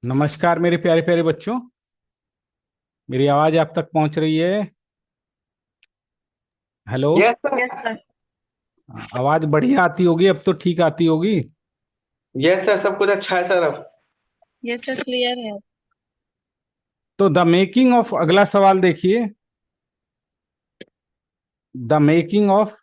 नमस्कार मेरे प्यारे प्यारे बच्चों। मेरी आवाज आप तक पहुंच रही है? Hello. Yes sir. Yes sir. आवाज बढ़िया आती होगी, अब तो ठीक आती होगी। यस सर, सब कुछ अच्छा है सर अब। यस सर, क्लियर है। तो द मेकिंग ऑफ, अगला सवाल देखिए। The making of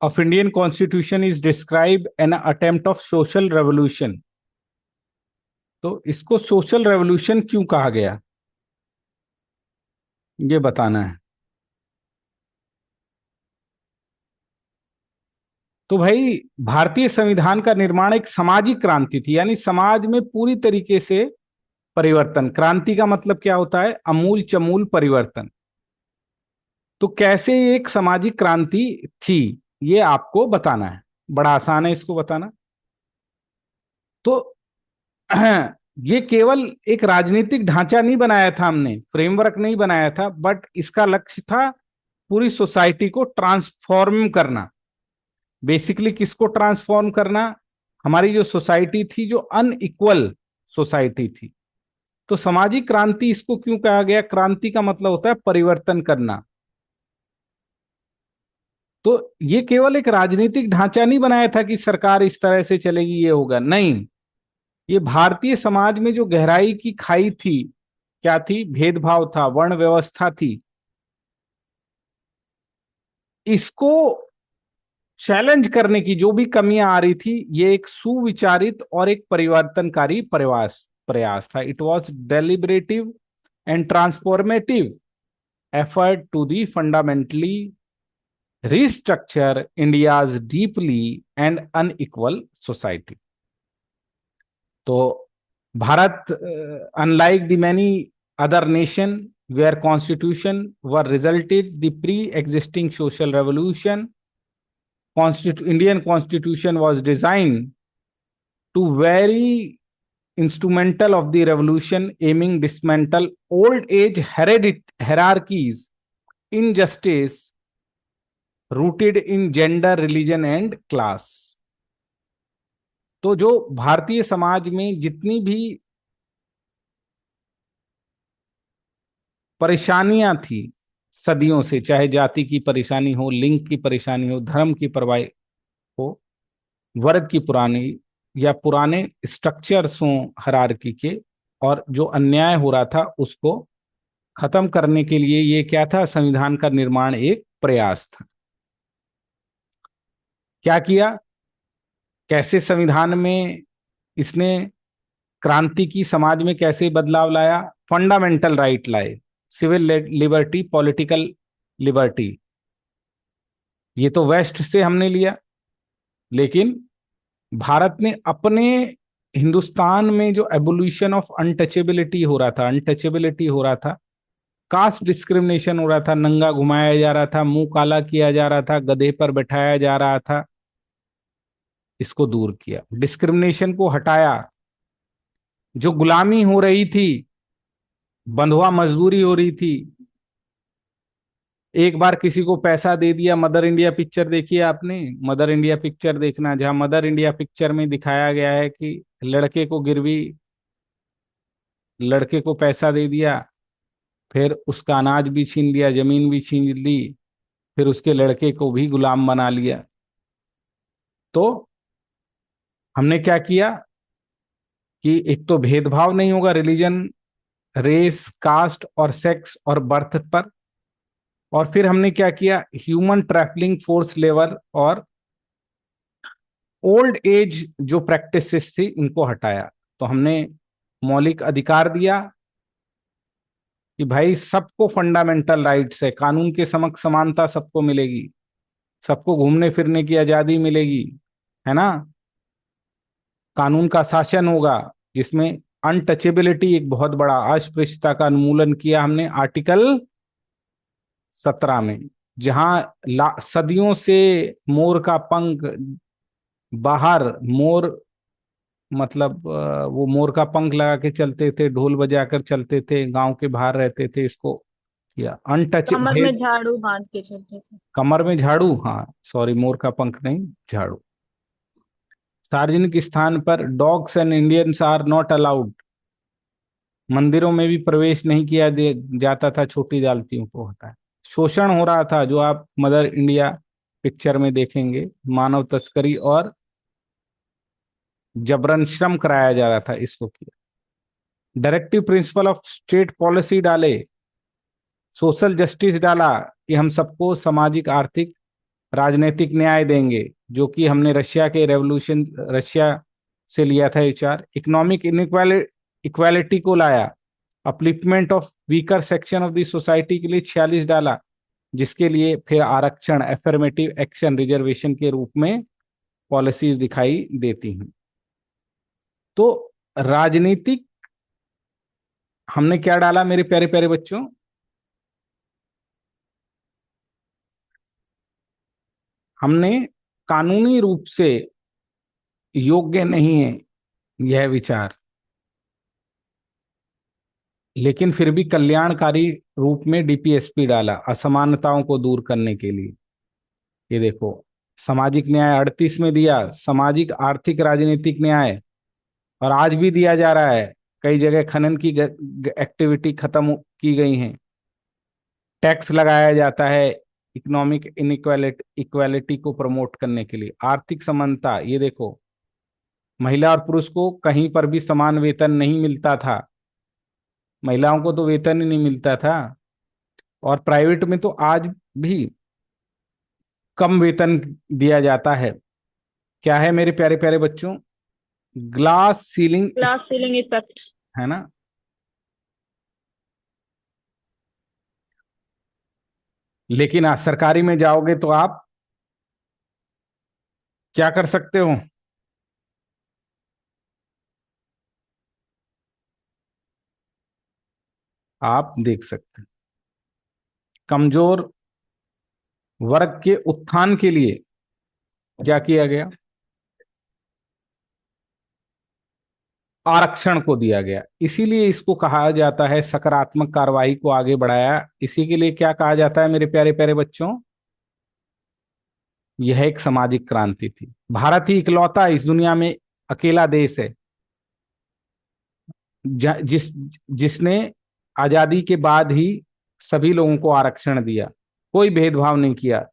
of Indian constitution is describe an attempt of social revolution. तो इसको सोशल रेवोल्यूशन क्यों कहा गया, ये बताना है। तो भाई, भारतीय संविधान का निर्माण एक सामाजिक क्रांति थी, यानी समाज में पूरी तरीके से परिवर्तन। क्रांति का मतलब क्या होता है? अमूल चमूल परिवर्तन। तो कैसे एक सामाजिक क्रांति थी, ये आपको बताना है। बड़ा आसान है इसको बताना। तो ये केवल एक राजनीतिक ढांचा नहीं बनाया था हमने, फ्रेमवर्क नहीं बनाया था, बट इसका लक्ष्य था पूरी सोसाइटी को ट्रांसफॉर्म करना। बेसिकली किसको ट्रांसफॉर्म करना? हमारी जो सोसाइटी थी, जो अनइक्वल सोसाइटी थी। तो सामाजिक क्रांति इसको क्यों कहा गया? क्रांति का मतलब होता है परिवर्तन करना। तो ये केवल एक राजनीतिक ढांचा नहीं बनाया था कि सरकार इस तरह से चलेगी, ये होगा, नहीं। ये भारतीय समाज में जो गहराई की खाई थी, क्या थी? भेदभाव था, वर्ण व्यवस्था थी। इसको चैलेंज करने की जो भी कमियां आ रही थी, ये एक सुविचारित और एक परिवर्तनकारी प्रयास प्रयास था। It was deliberative and transformative effort to the fundamentally restructure India's deeply and unequal society. तो Bharat, unlike the many other nation where constitution were resulted the pre-existing social revolution, Indian constitution was designed to very instrumental of the revolution, aiming dismantle old age hierarchies, injustice rooted in gender, religion and class. तो जो भारतीय समाज में जितनी भी परेशानियां थी सदियों से, चाहे जाति की परेशानी हो, लिंग की परेशानी हो, धर्म की परवाह हो, वर्ग की पुरानी या पुराने स्ट्रक्चर्स हों हायरार्की के, और जो अन्याय हो रहा था उसको खत्म करने के लिए ये क्या था? संविधान का निर्माण एक प्रयास था। क्या किया? कैसे संविधान में इसने क्रांति की, समाज में कैसे बदलाव लाया? फंडामेंटल राइट लाए, सिविल लिबर्टी, पॉलिटिकल लिबर्टी। ये तो वेस्ट से हमने लिया, लेकिन भारत ने अपने हिंदुस्तान में जो एबोल्यूशन ऑफ अनटचेबिलिटी हो रहा था, अनटचेबिलिटी हो रहा था, कास्ट डिस्क्रिमिनेशन हो रहा था, नंगा घुमाया जा रहा था, मुंह काला किया जा रहा था, गधे पर बैठाया जा रहा था, इसको दूर किया, डिस्क्रिमिनेशन को हटाया। जो गुलामी हो रही थी, बंधुआ मजदूरी हो रही थी, एक बार किसी को पैसा दे दिया। मदर इंडिया पिक्चर देखिए आपने, मदर इंडिया पिक्चर देखना, जहां मदर इंडिया पिक्चर में दिखाया गया है कि लड़के को गिरवी, लड़के को पैसा दे दिया, फिर उसका अनाज भी छीन लिया, जमीन भी छीन ली, फिर उसके लड़के को भी गुलाम बना लिया। तो हमने क्या किया कि एक तो भेदभाव नहीं होगा रिलीजन, रेस, कास्ट और सेक्स और बर्थ पर। और फिर हमने क्या किया? ह्यूमन ट्रैफिकिंग, फोर्स लेबर और ओल्ड एज जो प्रैक्टिसेस थी, इनको हटाया। तो हमने मौलिक अधिकार दिया कि भाई सबको फंडामेंटल राइट्स है, कानून के समक्ष समानता सबको मिलेगी, सबको घूमने फिरने की आजादी मिलेगी, है ना? कानून का शासन होगा जिसमें अनटचेबिलिटी एक बहुत बड़ा, अस्पृश्यता का उन्मूलन किया हमने आर्टिकल 17 में, जहां सदियों से मोर का पंख बाहर मोर, मतलब वो मोर का पंख लगा के चलते थे, ढोल बजाकर चलते थे, गांव के बाहर रहते थे, इसको किया अनटच कमर में भेद। झाड़ू बांध के चलते थे। कमर में झाड़ू, हाँ सॉरी, मोर का पंख नहीं, झाड़ू। सार्वजनिक स्थान पर dogs and Indians are not allowed. मंदिरों में भी प्रवेश नहीं किया जाता था, छोटी जातियों को होता है। शोषण हो रहा था, जो आप मदर इंडिया पिक्चर में देखेंगे, मानव तस्करी और जबरन श्रम कराया जा रहा था, इसको किया। Directive principle of state policy डाले, सोशल जस्टिस डाला कि हम सबको सामाजिक, आर्थिक, राजनीतिक न्याय देंगे, जो कि हमने रशिया के रेवोल्यूशन, रशिया से लिया था विचार। इकोनॉमिक इक्वालिटी को लाया, upliftment of weaker section of the society के लिए 46 डाला, जिसके लिए फिर आरक्षण, एफर्मेटिव एक्शन, रिजर्वेशन के रूप में पॉलिसीज दिखाई देती हैं। तो राजनीतिक हमने क्या डाला मेरे प्यारे प्यारे बच्चों? हमने कानूनी रूप से योग्य नहीं है यह विचार, लेकिन फिर भी कल्याणकारी रूप में डीपीएसपी डाला, असमानताओं को दूर करने के लिए। ये देखो, सामाजिक न्याय 38 में दिया, सामाजिक, आर्थिक, राजनीतिक न्याय, और आज भी दिया जा रहा है। कई जगह खनन की एक्टिविटी खत्म की गई हैं। टैक्स लगाया जाता है इकोनॉमिक इक्वालिटी को प्रमोट करने के लिए। आर्थिक समानता, ये देखो, महिला और पुरुष को कहीं पर भी समान वेतन नहीं मिलता था। महिलाओं को तो वेतन ही नहीं मिलता था, और प्राइवेट में तो आज भी कम वेतन दिया जाता है। क्या है मेरे प्यारे प्यारे बच्चों? Glass ceiling, class ceiling effect. है ना। लेकिन आज सरकारी में जाओगे तो आप क्या कर सकते हो? आप देख सकते हैं, कमजोर वर्ग के उत्थान के लिए क्या किया गया? आरक्षण को दिया गया। इसीलिए इसको कहा जाता है, सकारात्मक कार्रवाई को आगे बढ़ाया। इसी के लिए क्या कहा जाता है मेरे प्यारे प्यारे बच्चों? यह एक सामाजिक क्रांति थी। भारत ही इकलौता इस दुनिया में अकेला देश है जिसने आजादी के बाद ही सभी लोगों को आरक्षण दिया, कोई भेदभाव नहीं किया।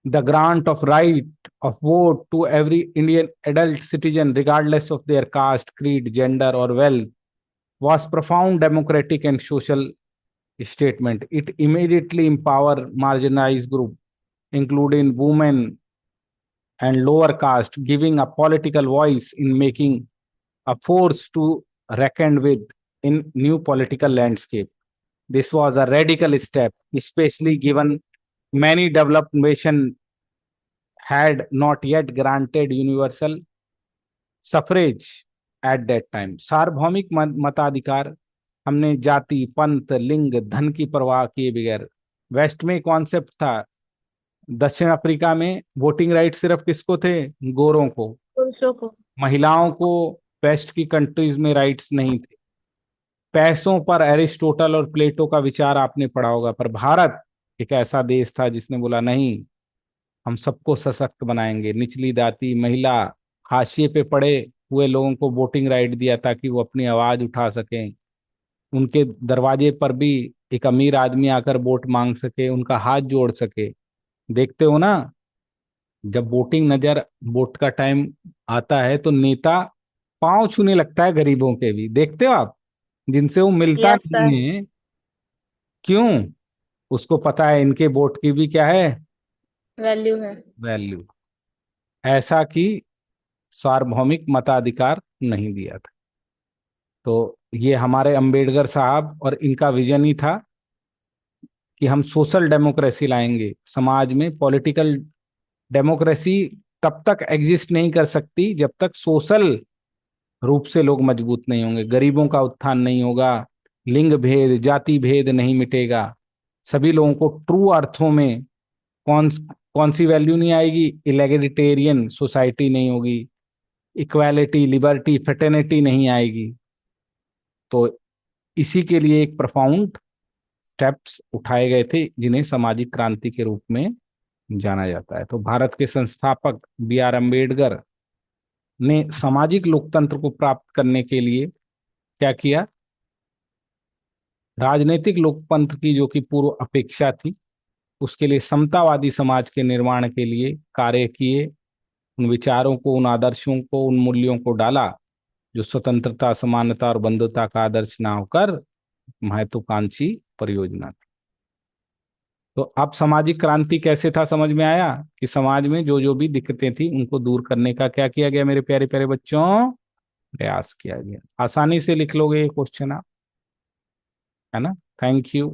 The grant of right of vote to every Indian adult citizen regardless of their caste, creed, gender और wealth was profound democratic and social statement. It immediately empowered marginalized group, including women and lower caste, giving a political voice in making a force to reckon with in new political landscape. This was a radical step, especially given many developed nations had not yet granted universal suffrage at that time. सार्वभौमिक मताधिकार, हमने जाति, पंथ, लिंग, धन की परवाह किए बगैर। वेस्ट में कॉन्सेप्ट था, दक्षिण अफ्रीका में वोटिंग राइट सिर्फ किसको थे? गोरों को। पुरुषों को। महिलाओं को वेस्ट की कंट्रीज में राइट्स नहीं थे। पैसों पर एरिस्टोटल और प्लेटो का विचार आपने पढ़ा होगा, पर भारत एक ऐसा देश था जिसने बोला नहीं, हम सबको सशक्त बनाएंगे। निचली जाति, महिला, हाशिए पे पड़े हुए लोगों को वोटिंग राइट दिया ताकि वो अपनी आवाज उठा सकें। उनके दरवाजे पर भी एक अमीर आदमी आकर वोट मांग सके, उनका हाथ जोड़ सके। देखते हो ना, जब वोट का टाइम आता है तो नेता पांव छूने लगता है गरीबों के भी, देखते हो आप, जिनसे वो मिलता यस सर। नहीं है। क्यों? उसको पता है इनके वोट की भी क्या है? वैल्यू है। वैल्यू। ऐसा कि सार्वभौमिक मताधिकार नहीं दिया था। तो ये हमारे अंबेडकर साहब और इनका विजन ही था कि हम सोशल डेमोक्रेसी लाएंगे समाज में। पॉलिटिकल डेमोक्रेसी तब तक एग्जिस्ट नहीं कर सकती जब तक सोशल रूप से लोग मजबूत नहीं होंगे, गरीबों का उत्थान नहीं होगा, लिंग भेद, जाति भेद नहीं मिटेगा, सभी लोगों को ट्रू अर्थों में कौन सी वैल्यू नहीं आएगी? इलेगलिटेरियन सोसाइटी नहीं होगी, इक्वालिटी, लिबर्टी, फ्रेटर्निटी नहीं आएगी। तो इसी के लिए एक प्रोफाउंड स्टेप्स उठाए गए थे जिन्हें सामाजिक क्रांति के रूप में जाना जाता है। तो भारत के संस्थापक B.R. अम्बेडकर ने सामाजिक लोकतंत्र को प्राप्त करने के लिए क्या किया? राजनीतिक लोकतंत्र की जो कि पूर्व अपेक्षा थी, उसके लिए समतावादी समाज के निर्माण के लिए कार्य किए। उन विचारों को, उन आदर्शों को, उन मूल्यों को डाला जो स्वतंत्रता, समानता और बंधुता का आदर्श ना होकर महत्वाकांक्षी परियोजना थी। तो अब सामाजिक क्रांति कैसे था समझ में आया कि समाज में जो जो भी दिक्कतें थी उनको दूर करने का क्या किया गया मेरे प्यारे प्यारे बच्चों? प्रयास किया गया। आसानी से लिख लोगे ये क्वेश्चन आप, है ना? Thank you.